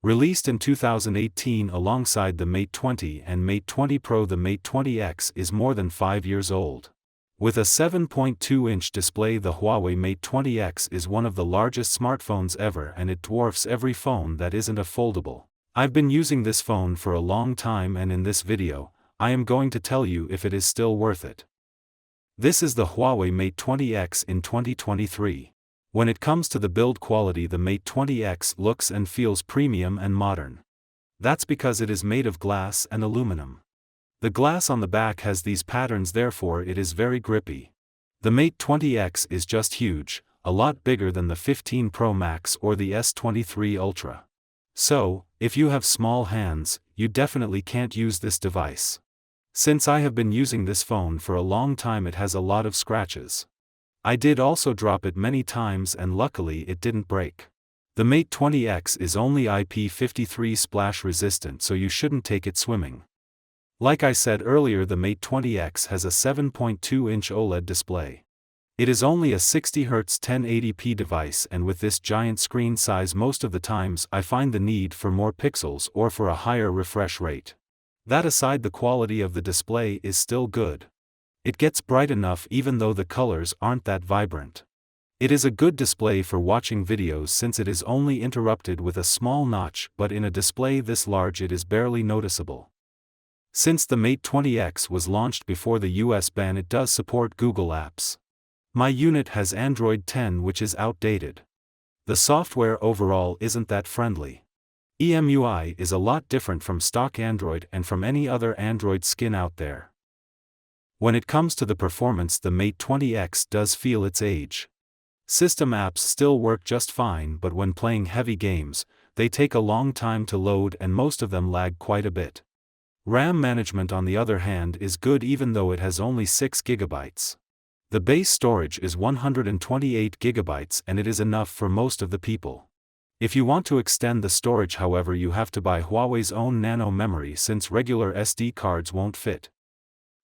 Released in 2018 alongside the Mate 20 and Mate 20 Pro, the Mate 20X is more than 5 years old. With a 7.2-inch display, the Huawei Mate 20X is one of the largest smartphones ever, and it dwarfs every phone that isn't a foldable. I've been using this phone for a long time, and in this video, I am going to tell you if it is still worth it. This is the Huawei Mate 20X in 2023. When it comes to the build quality, the Mate 20X looks and feels premium and modern. That's because it is made of glass and aluminum. The glass on the back has these patterns, therefore it is very grippy. The Mate 20X is just huge, a lot bigger than the 15 Pro Max or the S23 Ultra. So, if you have small hands, you definitely can't use this device. Since I have been using this phone for a long time, it has a lot of scratches. I did also drop it many times, and luckily it didn't break. The Mate 20X is only IP53 splash resistant, so you shouldn't take it swimming. Like I said earlier, the Mate 20X has a 7.2-inch OLED display. It is only a 60Hz 1080p device, and with this giant screen size, most of the times I find the need for more pixels or for a higher refresh rate. That aside, the quality of the display is still good. It gets bright enough even though the colors aren't that vibrant. It is a good display for watching videos since it is only interrupted with a small notch, but in a display this large it is barely noticeable. Since the Mate 20X was launched before the US ban, it does support Google Apps. My unit has Android 10, which is outdated. The software overall isn't that friendly. EMUI is a lot different from stock Android and from any other Android skin out there. When it comes to the performance, the Mate 20X does feel its age. System apps still work just fine, but when playing heavy games, they take a long time to load and most of them lag quite a bit. RAM management, on the other hand, is good even though it has only 6 GB. The base storage is 128 GB, and it is enough for most of the people. If you want to extend the storage, however, you have to buy Huawei's own nano memory since regular SD cards won't fit.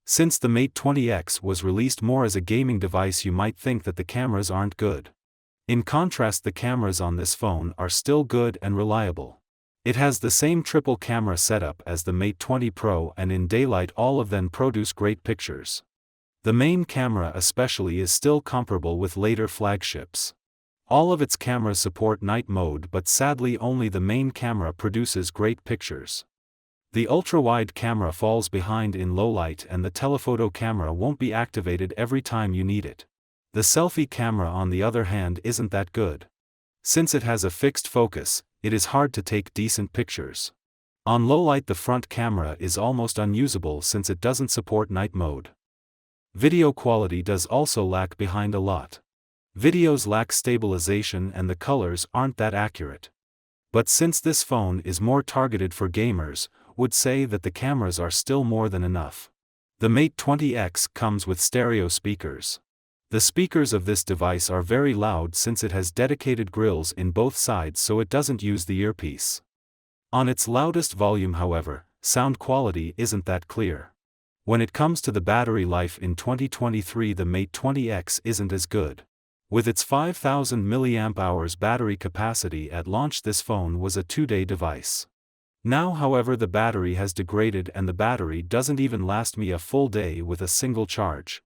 Since the Mate 20X was released more as a gaming device, you might think that the cameras aren't good. In contrast, the cameras on this phone are still good and reliable. It has the same triple camera setup as the Mate 20 Pro, and in daylight all of them produce great pictures. The main camera especially is still comparable with later flagships. All of its cameras support night mode, but sadly only the main camera produces great pictures. The ultra-wide camera falls behind in low light, and the telephoto camera won't be activated every time you need it. The selfie camera, on the other hand, isn't that good. Since it has a fixed focus, it is hard to take decent pictures. On low light, the front camera is almost unusable since it doesn't support night mode. Video quality does also lag behind a lot. Videos lack stabilization and the colors aren't that accurate. But since this phone is more targeted for gamers, would say that the cameras are still more than enough. The Mate 20X comes with stereo speakers. The speakers of this device are very loud since it has dedicated grills in both sides, so it doesn't use the earpiece. On its loudest volume, however, sound quality isn't that clear. When it comes to the battery life in 2023, the Mate 20X isn't as good. With its 5000 mAh battery capacity at launch, this phone was a 2-day device. Now, however, the battery has degraded and the battery doesn't even last me a full day with a single charge.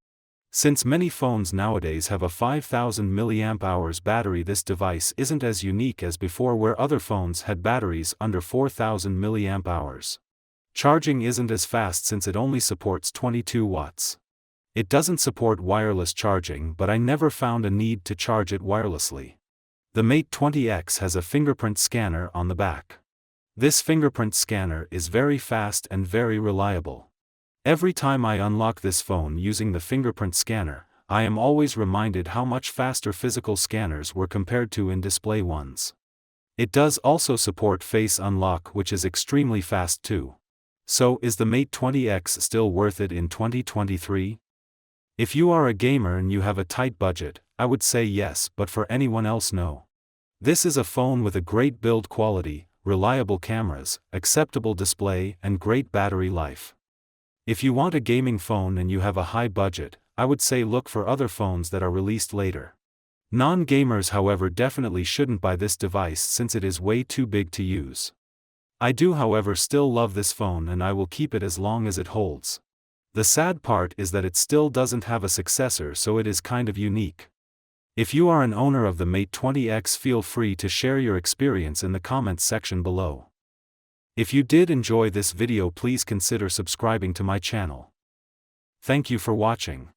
Since many phones nowadays have a 5000 mAh battery, this device isn't as unique as before, where other phones had batteries under 4000 mAh. Charging isn't as fast since it only supports 22 watts. It doesn't support wireless charging, but I never found a need to charge it wirelessly. The Mate 20X has a fingerprint scanner on the back. This fingerprint scanner is very fast and very reliable. Every time I unlock this phone using the fingerprint scanner, I am always reminded how much faster physical scanners were compared to in-display ones. It does also support face unlock, which is extremely fast too. So, is the Mate 20X still worth it in 2023? If you are a gamer and you have a tight budget, I would say yes, but for anyone else, no. This is a phone with a great build quality, reliable cameras, acceptable display, and great battery life. If you want a gaming phone and you have a high budget, I would say look for other phones that are released later. Non-gamers, however, definitely shouldn't buy this device since it is way too big to use. I do however still love this phone and I will keep it as long as it holds. The sad part is that it still doesn't have a successor, so it is kind of unique. If you are an owner of the Mate 20X, feel free to share your experience in the comments section below. If you did enjoy this video, please consider subscribing to my channel. Thank you for watching.